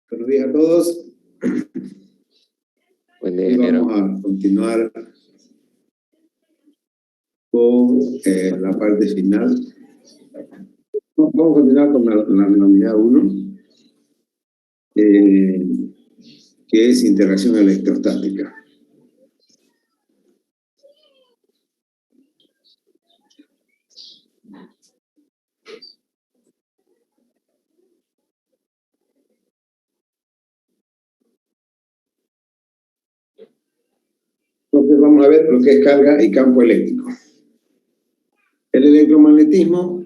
Buenos días a todos. Buen día, ingeniero. Vamos a continuar con la parte final. Vamos a continuar con la unidad 1, que es interacción electrostática. Entonces vamos a ver lo que es carga y campo eléctrico. El electromagnetismo,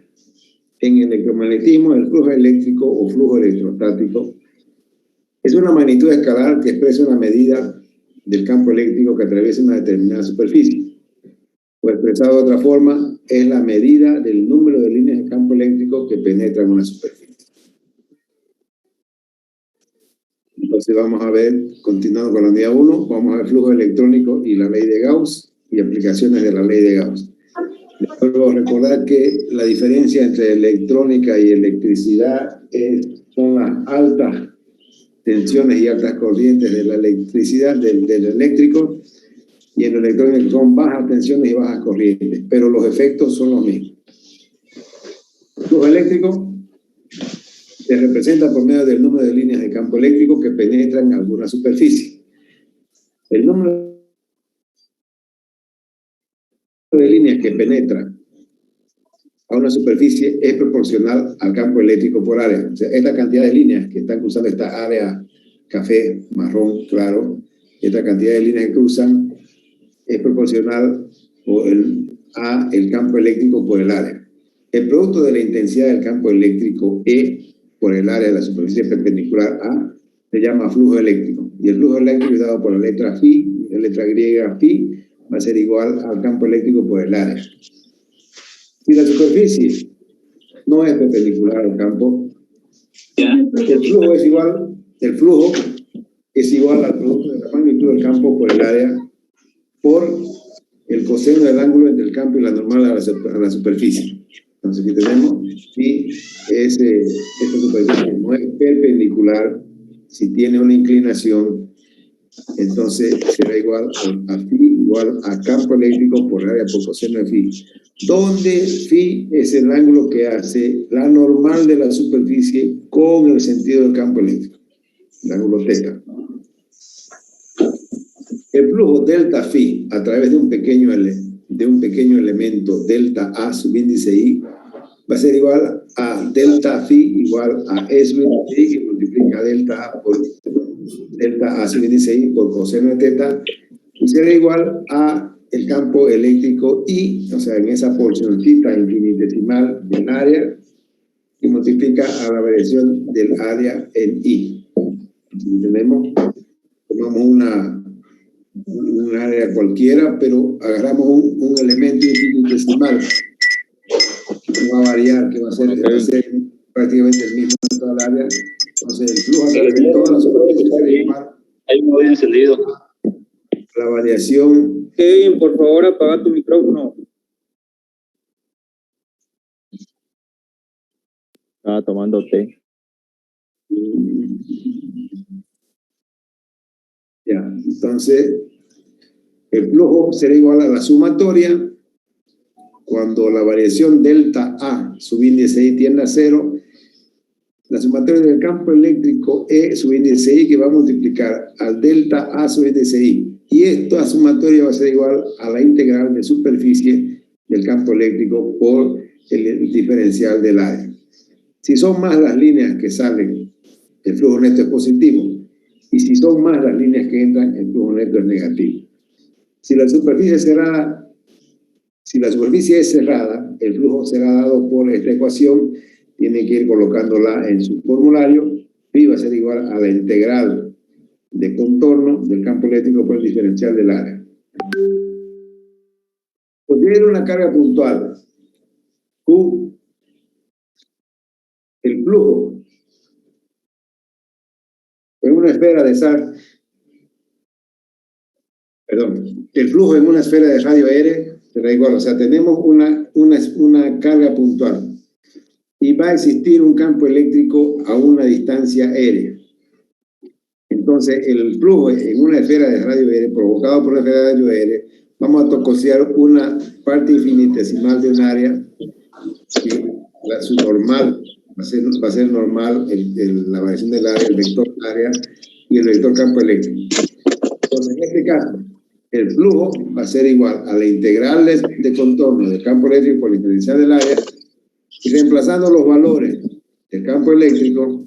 en electromagnetismo, el flujo eléctrico o flujo electrostático es una magnitud escalar que expresa una medida del campo eléctrico que atraviesa una determinada superficie. O expresado de otra forma, es la medida del número de líneas de campo eléctrico que penetran una superficie. Entonces vamos a ver, continuando con la unidad 1, vamos a ver flujo electrónico y la ley de Gauss y aplicaciones de la ley de Gauss. Les vuelvo a recordar que la diferencia entre electrónica y electricidad son las altas tensiones y altas corrientes de la electricidad, del eléctrico, y en el electrónico son bajas tensiones y bajas corrientes, pero los efectos son los mismos. El flujo eléctrico se representa por medio del número de líneas de campo eléctrico que penetran en alguna superficie. El número de líneas que penetran a una superficie es proporcional al campo eléctrico por área. O sea, esta cantidad de líneas que están cruzando esta área café, marrón, claro, esta cantidad de líneas que cruzan es proporcional a el campo eléctrico por el área. El producto de la intensidad del campo eléctrico E por el área de la superficie perpendicular A se llama flujo eléctrico. Y el flujo eléctrico dado por la letra phi, la letra griega phi, va a ser igual al campo eléctrico por el área. Si la superficie no es perpendicular al campo, el flujo es igual al producto de la magnitud del campo por el área por el coseno del ángulo entre el campo y la normal a la superficie. Entonces aquí tenemos si esta superficie no es perpendicular, si tiene una inclinación, entonces será igual a phi igual a campo eléctrico por área por coseno de phi, donde phi es el ángulo que hace la normal de la superficie con el sentido del campo eléctrico, el ángulo θ. El flujo delta phi a través de un pequeño elemento delta A subíndice I va a ser igual a delta phi igual a E subíndice I, que multiplica delta A por delta A subíndice I por coseno de θ, y será igual a el campo eléctrico I, o sea, en esa porcioncita infinitesimal del área, y multiplica a la variación del área en I. Aquí tomamos un área cualquiera, pero agarramos un elemento infinitesimal que va a variar, que va a ser prácticamente el mismo en toda la área. Entonces el flujo a través de toda la superficie será igual. Hay un móvil encendido. La variación. Kevin, por favor, apaga tu micrófono. Estaba tomando té. Ya, entonces el flujo será igual a la sumatoria cuando la variación delta A subíndice I tiende a 0, la sumatoria del campo eléctrico E subíndice I, que va a multiplicar al delta A subíndice I, y esta sumatoria va a ser igual a la integral de superficie del campo eléctrico por el diferencial del área. Si son más las líneas que salen, el flujo neto es positivo, y si son más las líneas que entran, el flujo neto es negativo. Si la superficie es cerrada, el flujo será dado por esta ecuación. Tiene que ir colocándola en su formulario. Phi va a ser igual a la integral de contorno del campo eléctrico por el diferencial del área. Considera una carga puntual, Q. El flujo en una esfera de sal, el flujo en una esfera de radio R será igual, o sea, tenemos una carga puntual y va a existir un campo eléctrico a una distancia R. Entonces, el flujo en una esfera de radio R, provocado por una esfera de radio R, vamos a considerar una parte infinitesimal de un área, que su normal va a ser normal la variación del área, el vector área y el vector campo eléctrico. Entonces, en este caso, el flujo va a ser igual a la integral de contorno del campo eléctrico por la diferencial del área, y reemplazando los valores del campo eléctrico,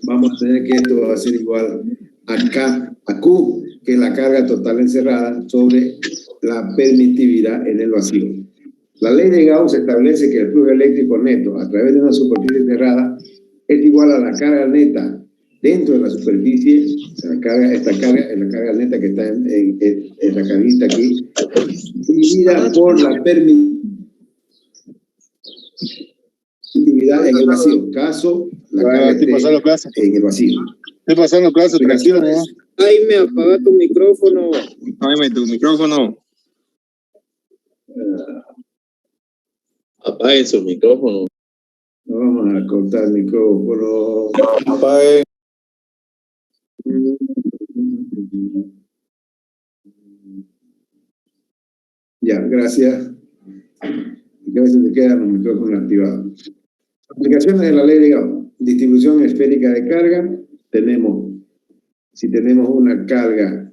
vamos a tener que esto va a ser igual a K, a Q, que es la carga total encerrada sobre la permitividad en el vacío. La ley de Gauss establece que el flujo eléctrico neto a través de una superficie cerrada es igual a la carga neta dentro de la superficie, esta carga es la carga neta que está en la carguita aquí, dividida por la permitividad en el vacío. Caso, la carga esté en el vacío. Estoy pasando clase, tranquilo, ¿no? Jaime, apaga tu micrófono. Jaime, tu micrófono. Apague su micrófono. No vamos a cortar el micrófono. Apague. Ya, gracias. Y que a veces te quedan los micrófonos activados. Aplicaciones de la ley de Gauss. Distribución esférica de carga. Si tenemos una carga,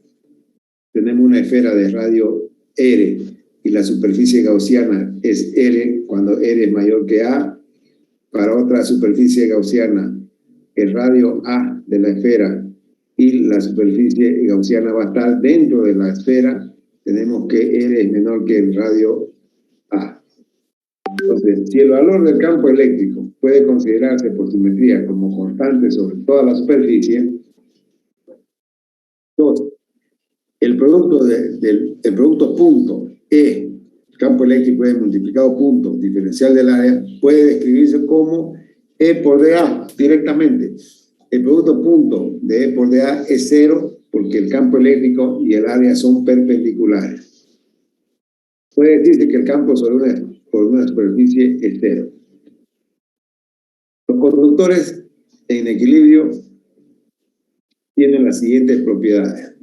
tenemos una esfera de radio R y la superficie gaussiana es R cuando R es mayor que A. Para otra superficie gaussiana, el radio A de la esfera y la superficie gaussiana va a estar dentro de la esfera, tenemos que R es menor que el radio A. Entonces, si el valor del campo eléctrico puede considerarse por simetría como constante sobre toda la superficie, entonces, el producto punto E, campo eléctrico E multiplicado punto diferencial del área, puede describirse como E por dA directamente. El producto punto de E por dA es cero porque el campo eléctrico y el área son perpendiculares. Puede decirse que el campo sobre una superficie es cero. Los conductores en equilibrio tienen las siguientes propiedades.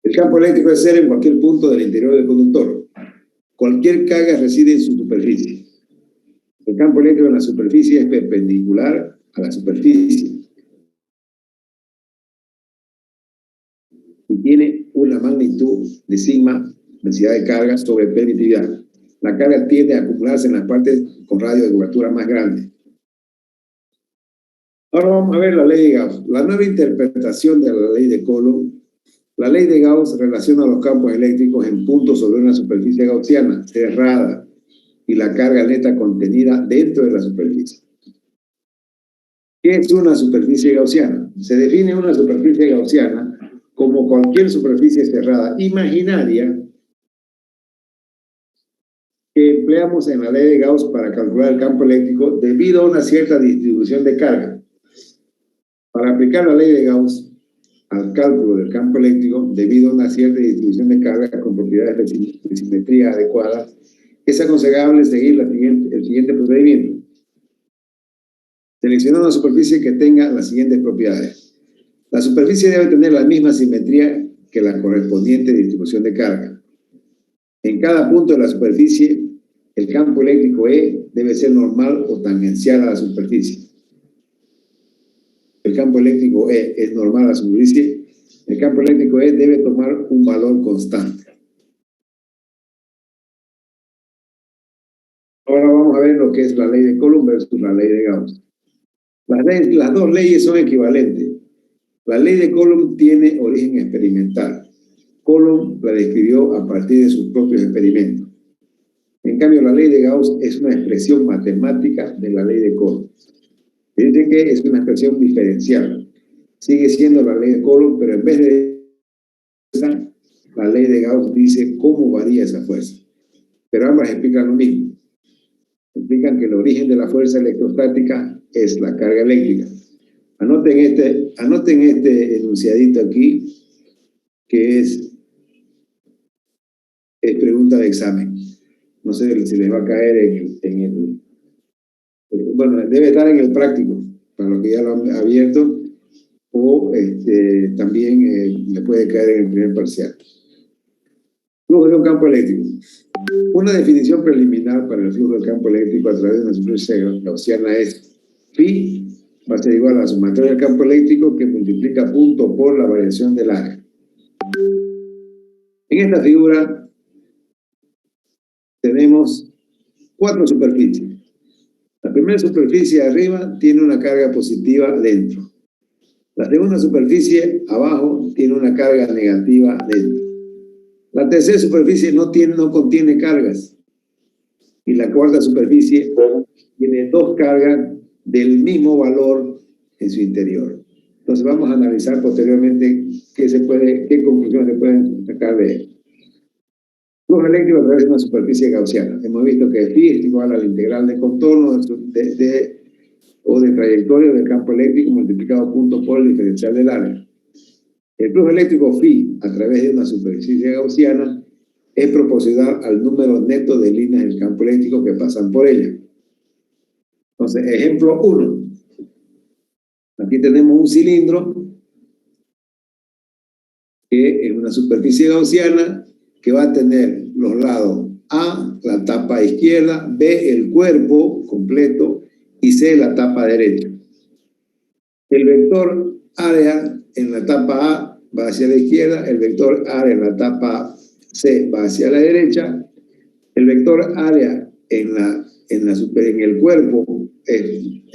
El campo eléctrico es cero en cualquier punto del interior del conductor. Cualquier carga reside en su superficie. El campo eléctrico en la superficie es perpendicular a la superficie y tiene una magnitud de sigma, densidad de carga, sobre permitividad. La carga tiende a acumularse en las partes con radio de cobertura más grande. Ahora vamos a ver la ley de Gauss. La nueva interpretación de la ley de Coulomb. La ley de Gauss relaciona los campos eléctricos en puntos sobre una superficie gaussiana cerrada y la carga neta contenida dentro de la superficie. ¿Qué es una superficie gaussiana? Se define una superficie gaussiana como cualquier superficie cerrada imaginaria que empleamos en la ley de Gauss para calcular el campo eléctrico debido a una cierta distribución de carga. Para aplicar la ley de Gauss al cálculo del campo eléctrico debido a una cierta distribución de carga con propiedades de simetría adecuadas, es aconsejable seguir el siguiente procedimiento. Seleccionar una superficie que tenga las siguientes propiedades. La superficie debe tener la misma simetría que la correspondiente distribución de carga. En cada punto de la superficie, el campo eléctrico E debe ser normal o tangencial a la superficie. El campo eléctrico E es normal a la superficie. El campo eléctrico E debe tomar un valor constante. Ahora vamos a ver lo que es la ley de Coulomb versus la ley de Gauss. Las dos leyes son equivalentes. La ley de Coulomb tiene origen experimental. Coulomb la describió a partir de sus propios experimentos. En cambio, la ley de Gauss es una expresión matemática de la ley de Coulomb. Dice que es una expresión diferencial. Sigue siendo la ley de Coulomb, pero en vez de esa, la ley de Gauss dice cómo varía esa fuerza. Pero ambas explican lo mismo. Explican que el origen de la fuerza electrostática es la carga eléctrica. Anoten este enunciadito aquí, que es pregunta de examen. No sé si les va a caer bueno, debe estar en el práctico, para los que ya lo han abierto, o también le puede caer en el primer parcial. Flujo de un campo eléctrico. Una definición preliminar para el flujo del campo eléctrico a través de una superficie gaussiana es phi va a ser igual a la sumatoria del campo eléctrico que multiplica punto por la variación del área. En esta figura tenemos 4 superficies. La primera superficie de arriba tiene una carga positiva dentro. La segunda superficie abajo tiene una carga negativa dentro. La tercera superficie no contiene cargas. Y la cuarta superficie tiene 2 cargas del mismo valor en su interior. Entonces vamos a analizar posteriormente qué conclusiones se pueden sacar de él. Flujo eléctrico a través de una superficie gaussiana. Hemos visto que phi es igual a la integral de contorno o de trayectoria del campo eléctrico multiplicado punto por el diferencial del área. El flujo eléctrico phi a través de una superficie gaussiana es proporcional al número neto de líneas del campo eléctrico que pasan por ella. Entonces, ejemplo 1. Aquí tenemos un cilindro que es una superficie gaussiana que va a tener los lados A, la tapa izquierda, B, el cuerpo completo y C, la tapa derecha. El vector área en la tapa A va hacia la izquierda, el vector área en la tapa C va hacia la derecha, el vector área en el cuerpo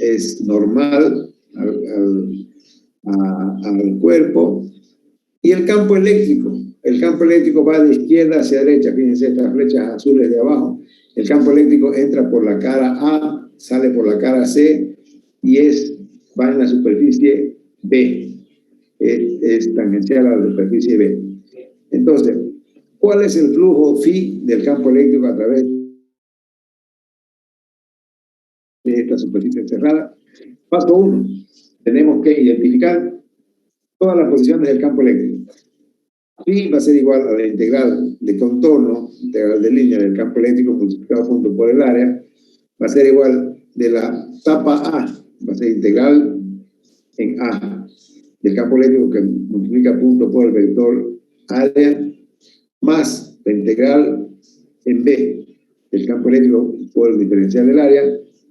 es normal al cuerpo, y el campo eléctrico va de izquierda hacia derecha. Fíjense estas flechas azules de abajo. El campo eléctrico entra por la cara A, sale por la cara C y va en la superficie B. Es tangencial a la superficie B. Entonces, ¿cuál es el flujo phi del campo eléctrico a través de esta superficie cerrada? Paso 1. Tenemos que identificar todas las posiciones del campo eléctrico. Phi va a ser igual a la integral de contorno, integral de línea del campo eléctrico multiplicado junto por el área. Va a ser igual de la tapa A, va a ser integral en A del campo eléctrico que multiplica punto por el vector área, más la integral en B del campo eléctrico por el diferencial del área,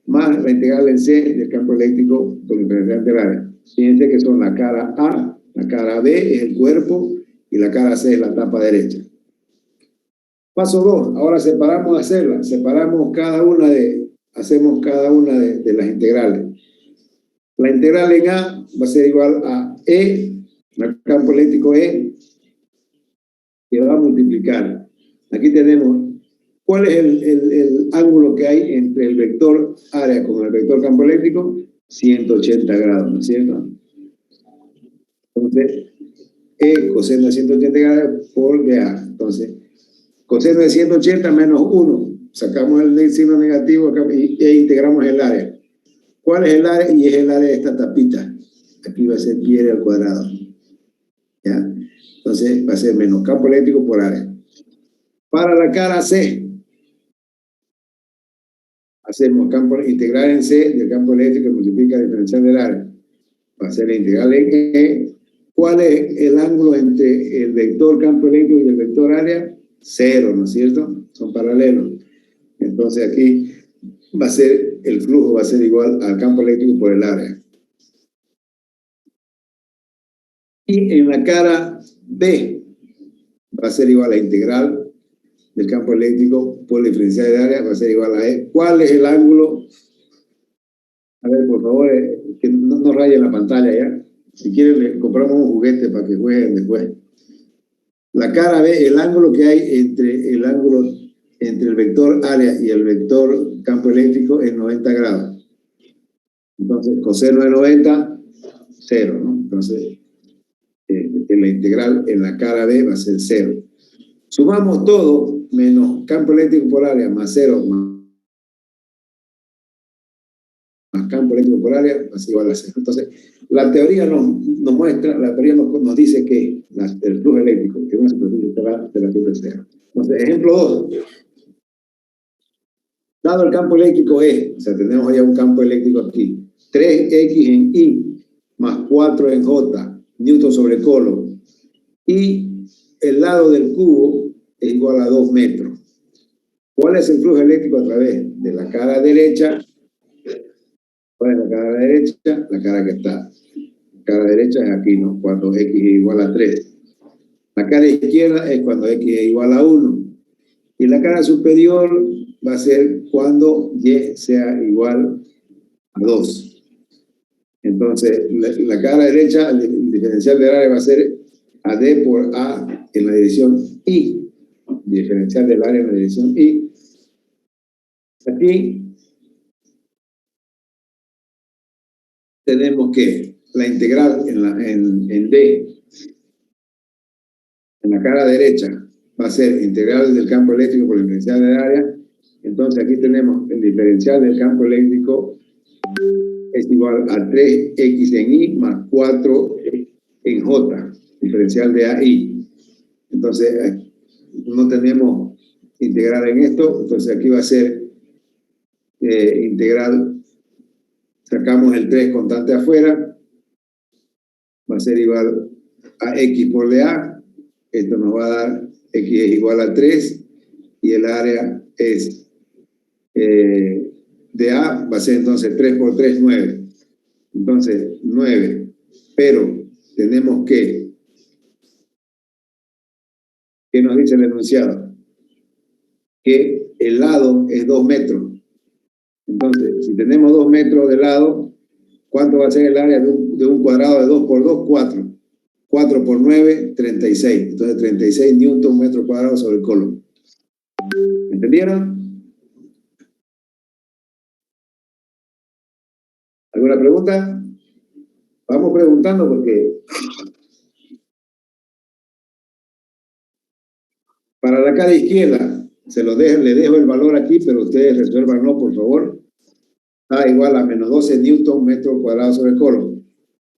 más la integral en C del campo eléctrico por el diferencial del área. Fíjense que son la cara A, la cara B es el cuerpo y la cara C es la tapa derecha. Paso 2. Ahora separamos cada una de las integrales. La integral en A va a ser igual a E, el campo eléctrico E, que va a multiplicar. Aquí tenemos, ¿cuál es el ángulo que hay entre el vector área con el vector campo eléctrico? 180 grados, ¿no es cierto? Entonces, E coseno de 180 grados por BA. Entonces, coseno de 180 menos 1. Sacamos el signo negativo e integramos el área. ¿Cuál es el área? Y es el área de esta tapita. Aquí va a ser pi al cuadrado. ¿Ya? Entonces, va a ser menos campo eléctrico por área. Para la cara C, hacemos integral en C del campo eléctrico que multiplica el diferencial del área. Va a ser la integral en E. ¿Cuál es el ángulo entre el vector campo eléctrico y el vector área? 0, ¿no es cierto? Son paralelos. Entonces aquí el flujo va a ser igual al campo eléctrico por el área. Y en la cara B va a ser igual a la integral del campo eléctrico por la diferencial del área, va a ser igual a E. ¿Cuál es el ángulo? A ver, por favor, que no rayen la pantalla ya. Si quieren, le compramos un juguete para que jueguen después. La cara B, el ángulo que hay entre el vector área y el vector campo eléctrico es 90 grados. Entonces, coseno de 90, 0, ¿no? Entonces, la integral en la cara B va a ser 0. Sumamos todo, menos campo eléctrico por área, más 0, más campo eléctrico por área, va a ser igual a 0. Entonces, la teoría nos dice que el flujo eléctrico, que es una superficie cerrada, de la que es 0. Entonces, ejemplo 2. Dado el campo eléctrico E, o sea, tenemos ya un campo eléctrico aquí, 3x en I más 4 en J, newton sobre Coulomb. Y el lado del cubo es igual a 2 metros. ¿Cuál es el flujo eléctrico a través de la cara derecha? ¿Cuál es la cara derecha? La cara que está. La cara derecha es aquí, ¿no? Cuando x es igual a 3. La cara izquierda es cuando x es igual a 1. Y la cara superior va a ser cuando y sea igual a 2. Entonces, la cara derecha, el diferencial del área va a ser AD por A en la dirección I. Diferencial del área en la dirección I. Aquí tenemos que la integral en D, en la cara derecha, va a ser integral del campo eléctrico por el diferencial del área. Entonces aquí tenemos el diferencial del campo eléctrico es igual a 3x en I más 4 en J, diferencial de AI. Entonces no tenemos integral en esto, entonces aquí va a ser integral, sacamos el 3 constante afuera, va a ser igual a x por dA, esto nos va a dar x es igual a 3 y el área es dA, va a ser entonces 3 por 3, 9. Entonces 9, pero tenemos que, ¿qué nos dice el enunciado? Que el lado es 2 metros. Entonces, si tenemos 2 metros de lado, ¿cuánto va a ser el área de un cuadrado de 2 por 2? 4. 4 por 9, 36. Entonces, 36 newton metro cuadrado sobre el Coulomb. ¿Entendieron? ¿Alguna pregunta? Vamos preguntando porque para la cara izquierda, le dejo el valor aquí, pero ustedes resuélvanlo, por favor. A igual a menos 12 newton metro cuadrado sobre el Coulomb.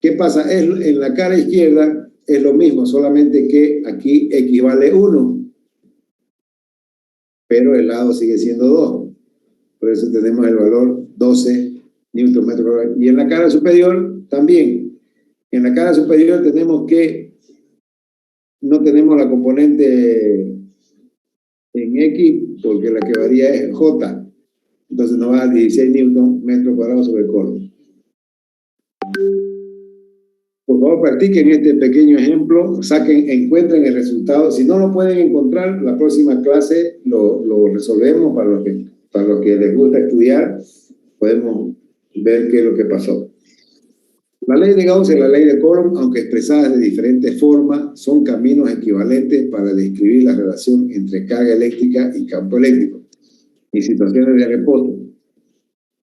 ¿Qué pasa? En la cara izquierda es lo mismo, solamente que aquí equivale 1. Pero el lado sigue siendo 2. Por eso tenemos el valor 12 newton metro cuadrado. Y en la cara superior también. En la cara superior tenemos que no tenemos la componente en X porque la que varía es J. Entonces nos va a dar 16 newton metro cuadrado sobre el Coulomb. Por favor, practiquen este pequeño ejemplo, encuentren el resultado. Si no lo pueden encontrar, la próxima clase lo resolvemos para los que les gusta estudiar. Podemos ver qué es lo que pasó. La ley de Gauss y la ley de Coulomb, aunque expresadas de diferentes formas, son caminos equivalentes para describir la relación entre carga eléctrica y campo eléctrico en situaciones de reposo.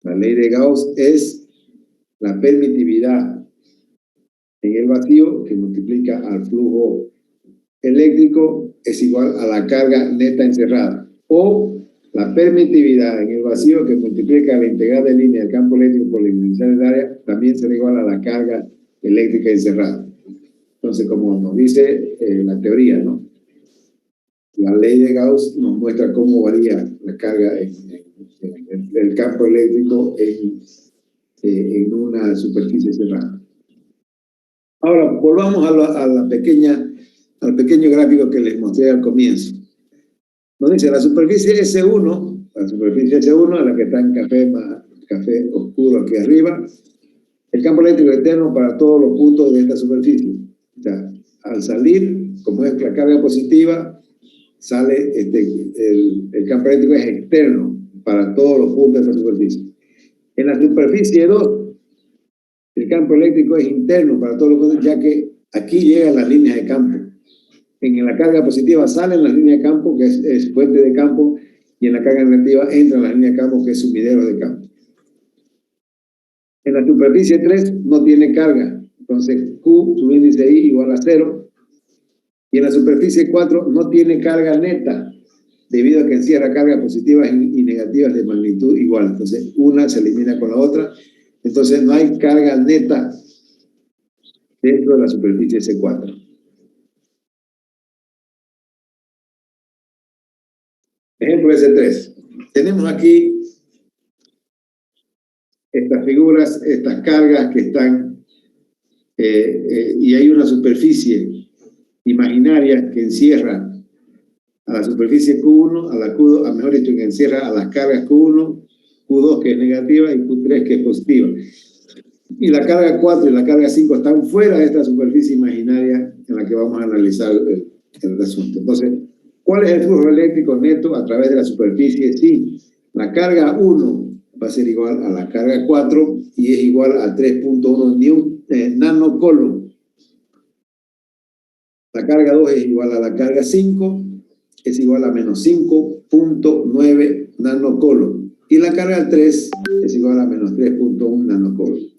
La ley de Gauss es la permitividad en el vacío, que multiplica al flujo eléctrico, es igual a la carga neta encerrada. O la permitividad en el vacío, que multiplica la integral de línea del campo eléctrico por la diferencial del área, también será igual a la carga eléctrica encerrada. Entonces, como nos dice la teoría, ¿no? La ley de Gauss nos muestra cómo varía la carga en el campo eléctrico en una superficie cerrada. Ahora, volvamos al pequeño gráfico que les mostré al comienzo. Nos dice, la superficie S1, a la que está en café oscuro aquí arriba, el campo eléctrico eterno para todos los puntos de esta superficie. O sea, al salir, como es la carga positiva, sale el campo eléctrico es externo para todos los puntos de esta superficie. En la superficie 2, el campo eléctrico es interno para todos los puntos, ya que aquí llegan las líneas de campo. En la carga positiva salen las líneas de campo, que es fuente de campo, y en la carga negativa entran las líneas de campo, que es sumidero de campo. En la superficie 3 no tiene carga, entonces Q, su índice I, igual a 0. Y en la superficie 4 no tiene carga neta, debido a que encierra cargas positivas y negativas de magnitud igual. Entonces, una se elimina con la otra. Entonces, no hay carga neta dentro de la superficie C4. Ejemplo S3. Tenemos aquí estas figuras, estas cargas que están, y hay una superficie imaginaria que encierra a la superficie Q1, a la Q2, mejor dicho, que encierra a las cargas Q1, Q2 que es negativa y Q3 que es positiva. Y la carga 4 y la carga 5 están fuera de esta superficie imaginaria en la que vamos a analizar el asunto. Entonces, ¿cuál es el flujo eléctrico neto a través de la superficie? Sí, la carga 1 va a ser igual a la carga 4 y es igual a 3.1 nanocoulomb. La carga 2 es igual a la carga 5, es igual a menos 5.9 nanocoulomb. Y la carga 3 es igual a menos 3.1 nanocoulomb.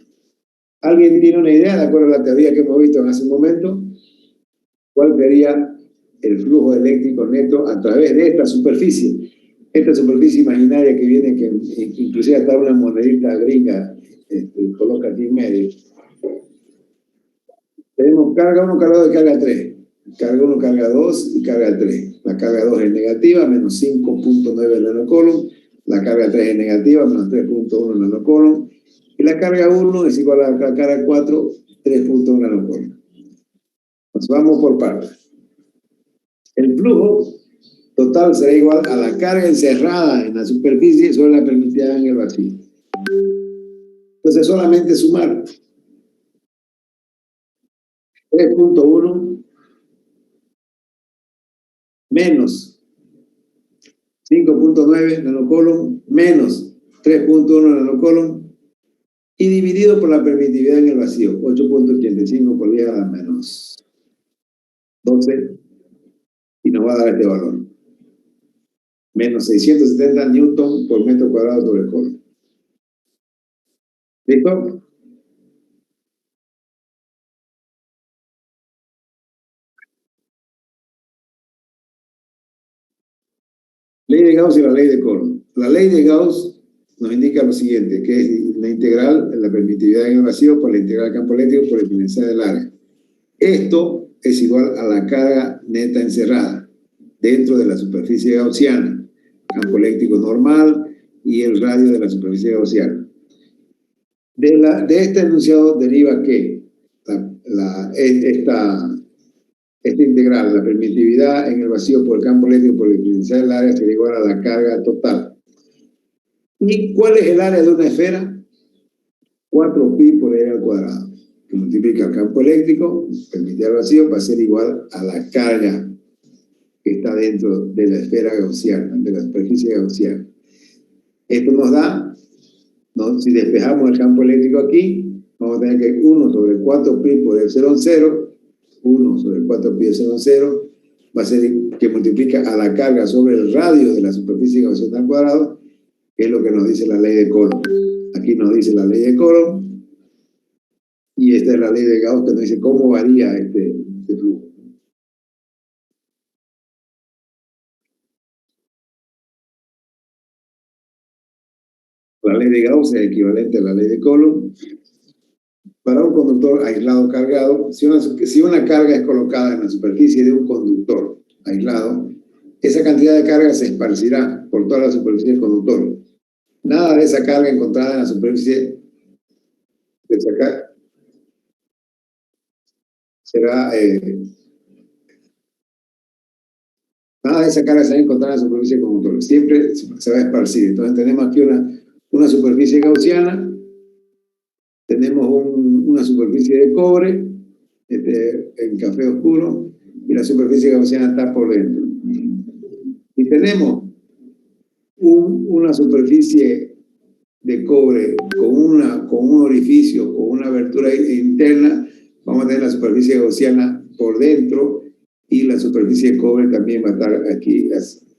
¿Alguien tiene una idea, de acuerdo a la teoría que hemos visto en hace un momento? ¿Cuál sería el flujo eléctrico neto a través de esta superficie? Esta superficie imaginaria que viene, que inclusive hasta una monedita gringa coloca aquí en medio. Tenemos carga 1, carga 2 y carga 3. Carga 1, carga 2 y carga 3. La carga 2 es negativa, menos 5.9 nanocoulomb. La carga 3 es negativa, menos 3.1 nanocoulomb. Y la carga 1 es igual a la carga 4, 3.1 nanocoulomb. Nos vamos por partes. El flujo total será igual a la carga encerrada en la superficie sobre la permitida en el vacío. Entonces, solamente sumar 3.1 menos 5.9 nanocoulomb menos 3.1 nanocoulomb y dividido por la permitividad en el vacío, 8.85 por 10 a la menos 12, y nos va a dar este valor. Menos 670 newton por metro cuadrado sobre coulomb. ¿Listo? Ley de Gauss y la ley de Coulomb. La ley de Gauss nos indica lo siguiente, que es la integral de la permitividad en el vacío por la integral del campo eléctrico por la exponencial del área. Esto es igual a la carga neta encerrada dentro de la superficie gaussiana, campo eléctrico normal y el radio de la superficie gaussiana. De este enunciado deriva que esta integral, la permitividad en el vacío por el campo eléctrico por la exponencial del área será igual a la carga total. ¿Y cuál es el área de una esfera? 4pi por r al cuadrado, que multiplica el campo eléctrico, permitividad al vacío, va a ser igual a la carga que está dentro de la esfera gaussiana, de la superficie gaussiana. Esto nos da, ¿no? Si despejamos el campo eléctrico aquí, vamos a tener que 1 sobre 4pi por epsilon 0, 1 sobre 4pi epsilon 0, va a ser que multiplica a la carga sobre el radio de la superficie gaussiana al cuadrado, que es lo que nos dice la ley de Coulomb. Aquí nos dice la ley de Coulomb, y esta es la ley de Gauss que nos dice cómo varía este flujo. La ley de Gauss es equivalente a la ley de Coulomb. Para un conductor aislado cargado, si una carga es colocada en la superficie de un conductor aislado, esa cantidad de carga se esparcirá por toda la superficie del conductor. Nada de esa carga encontrada en la superficie de esa carga será... nada de esa carga se va a encontrar en la superficie del conductor. Siempre se va a esparcir. Entonces tenemos aquí una superficie gaussiana. Tenemos una superficie de cobre en café oscuro y la superficie gaussiana está por dentro. Y tenemos una superficie de cobre con un orificio, con una abertura interna. Vamos a tener la superficie gaussiana por dentro y la superficie de cobre también va a estar aquí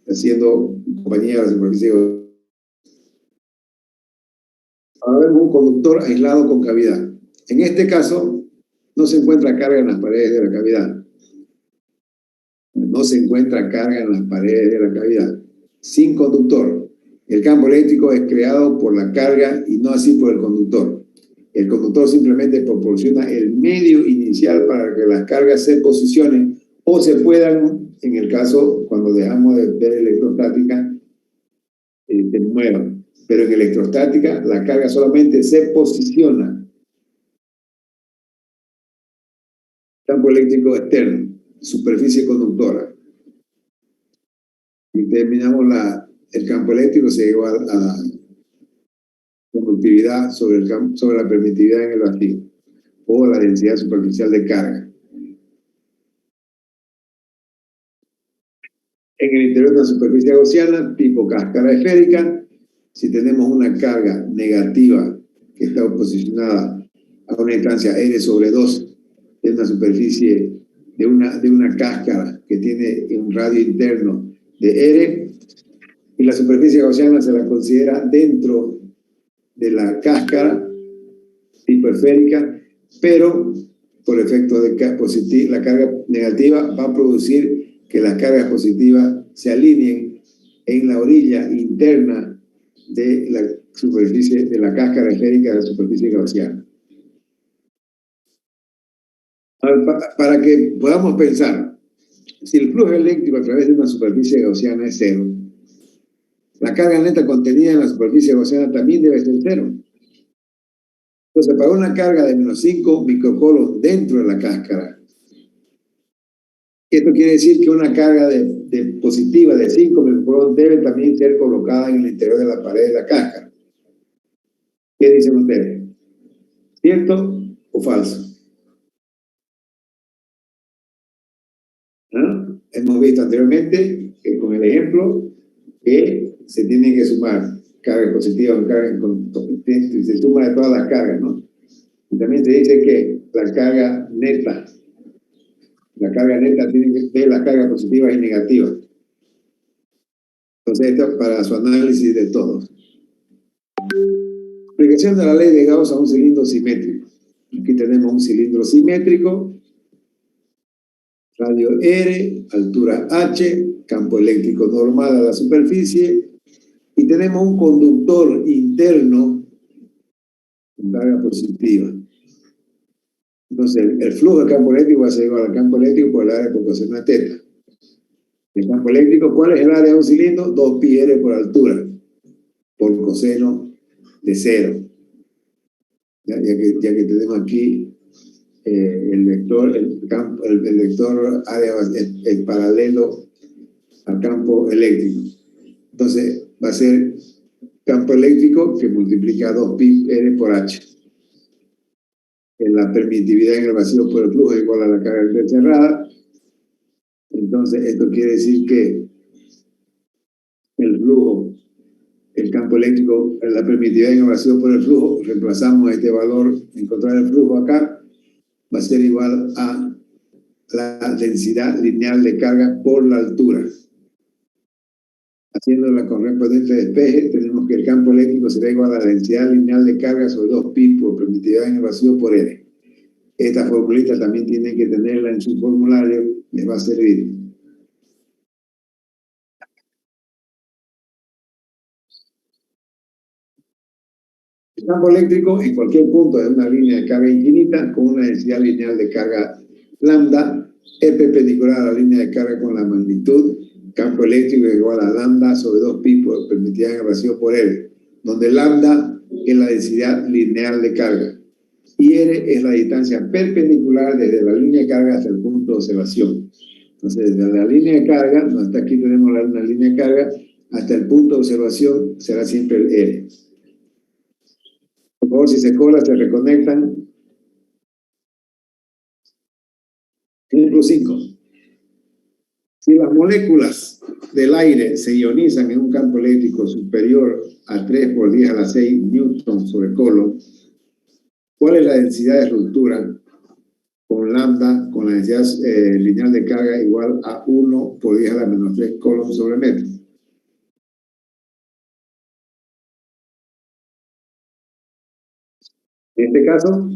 haciendo compañía a la superficie gaussiana. Ahora vemos un conductor aislado con cavidad. En este caso, no se encuentra carga en las paredes de la cavidad. No se encuentra carga en las paredes de la cavidad. Sin conductor. El campo eléctrico es creado por la carga y no así por el conductor. El conductor simplemente proporciona el medio inicial para que las cargas se posicionen o se puedan, en el caso, cuando dejamos de ver electrostática, se mueva. Pero en electrostática la carga solamente se posiciona. Campo eléctrico externo, superficie conductora. Y terminamos el campo eléctrico, se igual a conductividad sobre la permitividad en el vacío o la densidad superficial de carga. En el interior de una superficie gaussiana tipo cáscara esférica, si tenemos una carga negativa que está posicionada a una distancia R sobre 2 de una superficie de una cáscara que tiene un radio interno de R, y la superficie gaussiana se la considera dentro de la cáscara tipo esférica, pero por efecto de la carga negativa va a producir que las cargas positivas se alineen en la orilla interna de la superficie de la cáscara esférica de la superficie gaussiana. Para que podamos pensar, si el flujo eléctrico a través de una superficie gaussiana es cero, la carga neta contenida en la superficie gaussiana también debe ser cero. Entonces, para una carga de menos 5 microcoulombs dentro de la cáscara, esto quiere decir que una carga de positiva de 5 microcoulombs debe también ser colocada en el interior de la pared de la cáscara. ¿Qué dicen ustedes? ¿Cierto o falso? ¿Ah? Hemos visto anteriormente que con el ejemplo que se tiene que sumar carga positiva se suma de todas las cargas, ¿no? Y también se dice que la carga neta tiene que ver las cargas positivas y negativas. Entonces, esto es para su análisis de todos. Aplicación de la ley de Gauss a un cilindro simétrico. Aquí tenemos un cilindro simétrico, radio R, altura H, campo eléctrico normal a la superficie, y tenemos un conductor interno con carga positiva. Entonces, el flujo del campo eléctrico va a ser igual al campo eléctrico por el área proporcional θ. El campo eléctrico, ¿cuál es el área de un cilindro? 2πr por altura, por coseno de 0. Ya que tenemos aquí el vector, el vector área es paralelo al campo eléctrico. Entonces, va a ser campo eléctrico que multiplica 2πr por h. La permitividad en el vacío por el flujo es igual a la carga encerrada. Entonces, esto quiere decir que el flujo, el campo eléctrico, la permitividad en el vacío por el flujo, reemplazamos este valor, encontrar el flujo acá, va a ser igual a la densidad lineal de carga por la altura. Haciendo la correspondiente despeje, tenemos que el campo eléctrico será igual a la densidad lineal de carga sobre 2π por permitividad en el vacío por R. Esta formulita también tienen que tenerla en su formulario, les va a servir. El campo eléctrico en cualquier punto de una línea de carga infinita con una densidad lineal de carga lambda es perpendicular a la línea de carga con la magnitud campo eléctrico es igual a lambda sobre 2π por permitida en el vacío por R, donde lambda es la densidad lineal de carga y R es la distancia perpendicular desde la línea de carga hasta el punto de observación. Entonces, desde la línea de carga, hasta aquí tenemos una línea de carga, hasta el punto de observación será siempre el R. Por favor, si se cola, se reconectan. Ejemplo 5. Si las moléculas del aire se ionizan en un campo eléctrico superior a 3 por 10 a la 6 newton sobre Coulomb, ¿cuál es la densidad de ruptura con lambda con la densidad lineal de carga igual a 1 por 10 a la menos 3 Coulomb sobre metro? En este caso,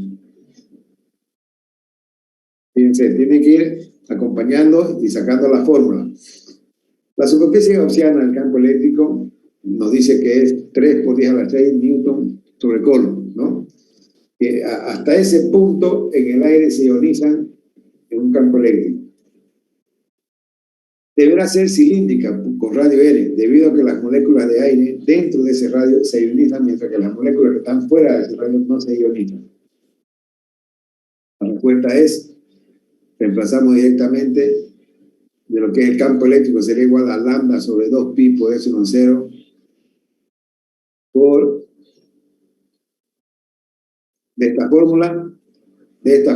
fíjense, tiene que ir acompañando y sacando la fórmula. La superficie gaussiana del campo eléctrico nos dice que es 3 por 10 a la 6 newton sobre Coulomb, ¿no? Que hasta ese punto en el aire se ionizan en un campo eléctrico. deberá ser cilíndrica con radio R, debido a que las moléculas de aire dentro de ese radio se ionizan, mientras que las moléculas que están fuera de ese radio no se ionizan. La respuesta es, reemplazamos directamente de lo que es el campo eléctrico, sería igual a lambda sobre 2pi por epsilon 0 por de esta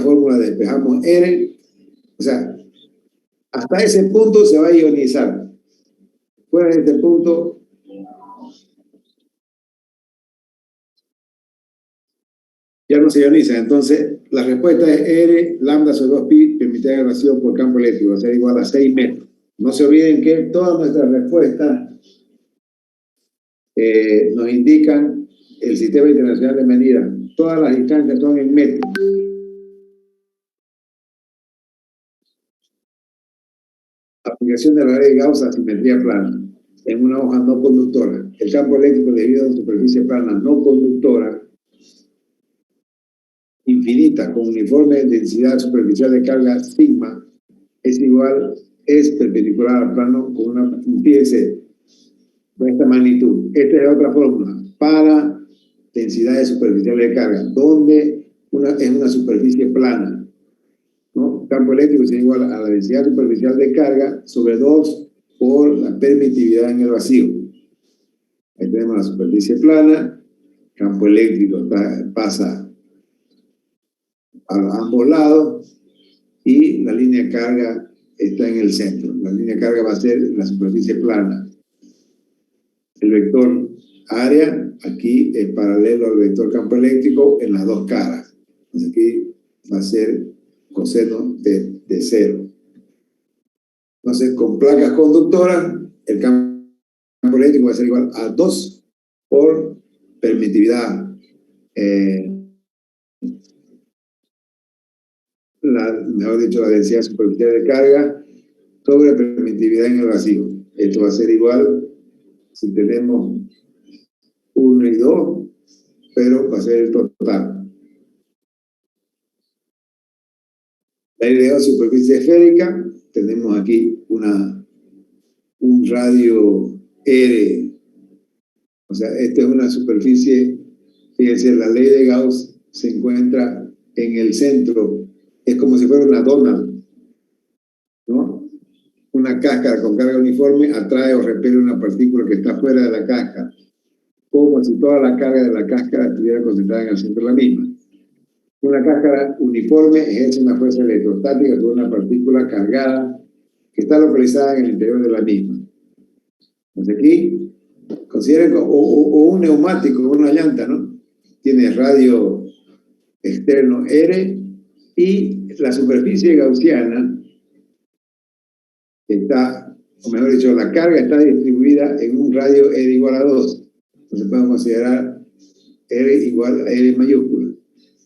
fórmula despejamos R, o sea, hasta ese punto se va a ionizar. Fuera de este punto, ya no se ioniza. Entonces, la respuesta es R lambda sobre 2pi permitida elevación por campo eléctrico, o sea, igual a 6 metros. No se olviden que todas nuestras respuestas nos indican el sistema internacional de medida. Todas las distancias son en metros. Aplicación de la ley de Gauss a simetría plana en una hoja no conductora. El campo eléctrico debido a una superficie plana no conductora infinita con uniforme densidad superficial de carga sigma es perpendicular al plano con una, fíjense, con esta magnitud. Esta es otra fórmula para densidades superficiales de carga, donde es una superficie plana, ¿no? Campo eléctrico es igual a la densidad superficial de carga sobre 2 por la permitividad en el vacío. Ahí tenemos la superficie plana, campo eléctrico pasa a ambos lados y la línea de carga está en el centro. La línea de carga va a ser la superficie plana. El vector área aquí es paralelo al vector campo eléctrico en las dos caras. Entonces aquí va a ser coseno de 0. Entonces, con placas conductoras, el campo eléctrico va a ser igual a 2 por permitividad. Mejor dicho, la densidad superficial de carga sobre permitividad en el vacío. Esto va a ser igual si tenemos 1 y 2, pero va a ser el total. La idea de superficie esférica, tenemos aquí un radio R. O sea, esta es una superficie, fíjense, la ley de Gauss se encuentra en el centro. Es como si fuera una dona, ¿no? Una cáscara con carga uniforme atrae o repele una partícula que está fuera de la cáscara, como si toda la carga de la cáscara estuviera concentrada en el centro de la misma. Una cáscara uniforme ejerce una fuerza electrostática sobre una partícula cargada que está localizada en el interior de la misma. Entonces aquí, consideren o un neumático, una llanta, ¿no? Tiene radio externo R y la superficie gaussiana está, o mejor dicho, la carga está distribuida en un radio R igual a 2. Entonces podemos considerar R igual a R mayúscula.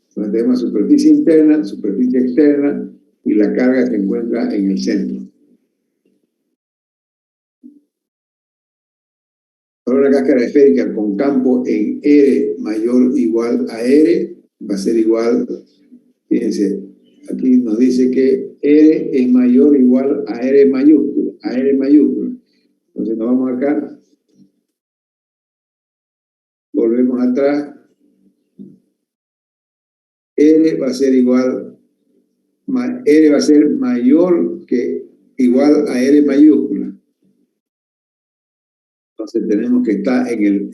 Entonces tenemos superficie interna, superficie externa y la carga se encuentra en el centro. Para una cáscara esférica con campo en R mayor o igual a R, va a ser igual, fíjense, aquí nos dice que R es mayor o igual a R mayúscula, Entonces nos vamos acá, volvemos atrás, R va a ser igual, R va a ser mayor que igual a R mayúscula. Entonces tenemos que estar en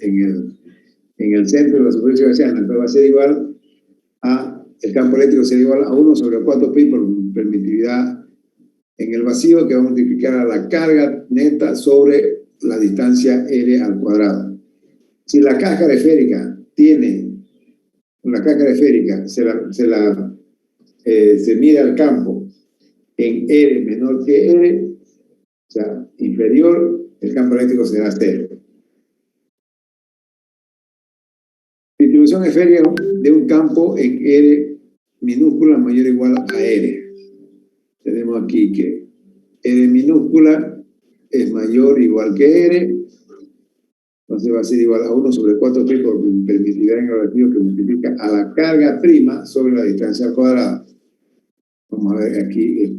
el centro de la superficie gaussiana. Entonces va a ser igual a, el campo eléctrico será igual a 1 sobre 4pi por permitividad en el vacío, que va a multiplicar a la carga neta sobre la distancia R al cuadrado. Si la cáscara esférica se mide al campo en R menor que R, o sea, inferior, el campo eléctrico será 0. Distribución esférica de un campo en R minúscula mayor o igual a R. Tenemos aquí que R minúscula es mayor o igual que R, entonces va a ser igual a 1 sobre 4pi por permitividad en el vacío, que multiplica a la carga prima sobre la distancia al cuadrado. Vamos a ver aquí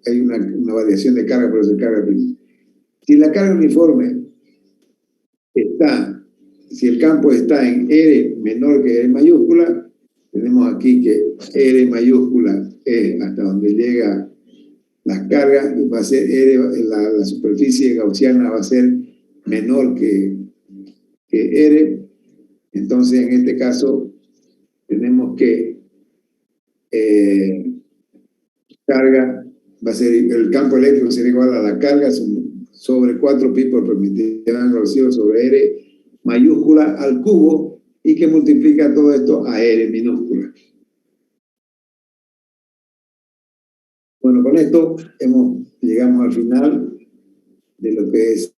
hay una variación de carga, pero se carga primero. Si la carga uniforme está, si el campo está en R menor que R mayúscula, tenemos aquí que R mayúscula es hasta donde llega las cargas y va a ser R, la superficie gaussiana va a ser menor que R. Entonces, en este caso, tenemos que carga va a ser, el campo eléctrico será igual a la carga sobre 4 pi por permitividad reducido sobre R mayúscula al cubo y que multiplica todo esto a R minúscula. Bueno, con esto llegamos al final de lo que es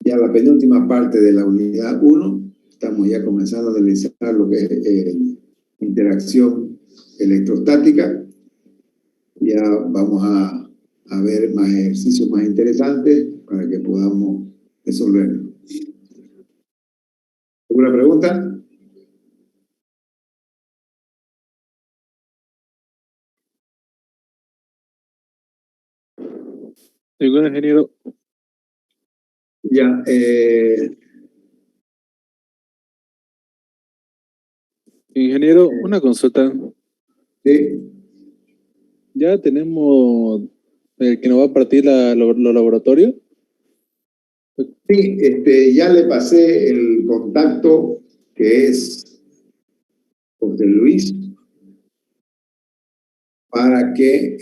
ya la penúltima parte de la unidad 1. Estamos ya comenzando a analizar lo que es interacción electrostática. Ya vamos a ver más ejercicios más interesantes para que podamos resolverlo. ¿Alguna pregunta? Ningún ingeniero. Ya, Ingeniero, una consulta. sí. ¿Ya tenemos el que nos va a partir los laboratorios? Sí, ya le pasé el contacto que es José Luis para que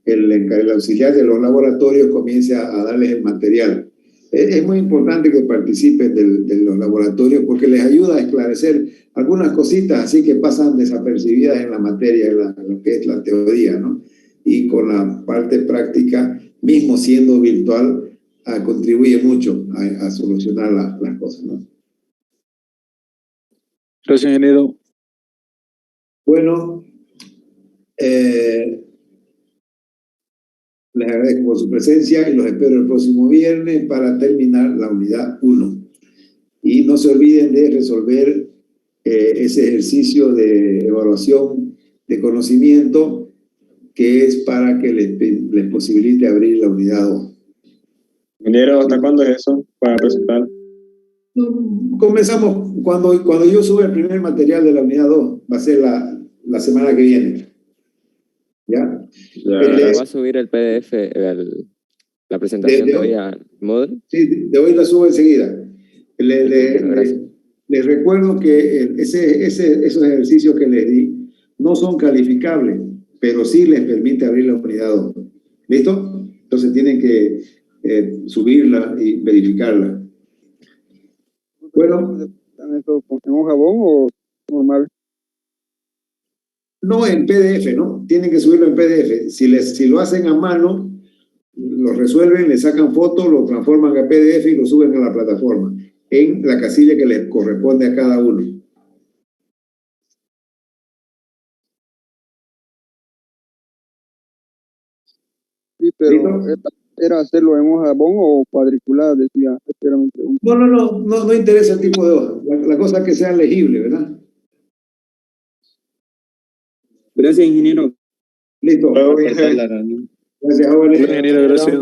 el auxiliar de los laboratorios comience a darles el material. Es muy importante que participen de los laboratorios porque les ayuda a esclarecer algunas cositas así que pasan desapercibidas en la materia, en lo que es la teoría, ¿no? Y con la parte práctica, mismo siendo virtual, contribuye mucho a solucionar las cosas, ¿no? Gracias, ingeniero. Bueno, les agradezco por su presencia y los espero el próximo viernes para terminar la unidad 1. Y no se olviden de resolver ese ejercicio de evaluación de conocimiento que es para que les posibilite abrir la unidad 2. Ingeniero, ¿hasta cuándo es eso para presentar? Comenzamos cuando yo suba el primer material de la unidad 2, va a ser la semana que viene. ¿Ya? ¿Va a subir el PDF, la presentación de hoy al Moodle? Sí, de hoy la subo enseguida. Les recuerdo que esos ejercicios que les di no son calificables, pero sí les permite abrir la unidad 2. ¿Listo? Entonces tienen que subirla y verificarla. Bueno. ¿En un jabón o normal? No, en PDF, ¿no? Tienen que subirlo en PDF. Si lo hacen a mano, lo resuelven, le sacan fotos, lo transforman a PDF y lo suben a la plataforma, en la casilla que les corresponde a cada uno. Sí, pero ¿era hacerlo en un jabón o cuadriculado? Decía, esta era mi pregunta. No interesa el tipo de hoja. La cosa es que sea legible, ¿verdad? Gracias, ingeniero. Listo. Gracias, jóvenes. Ingeniero, gracias.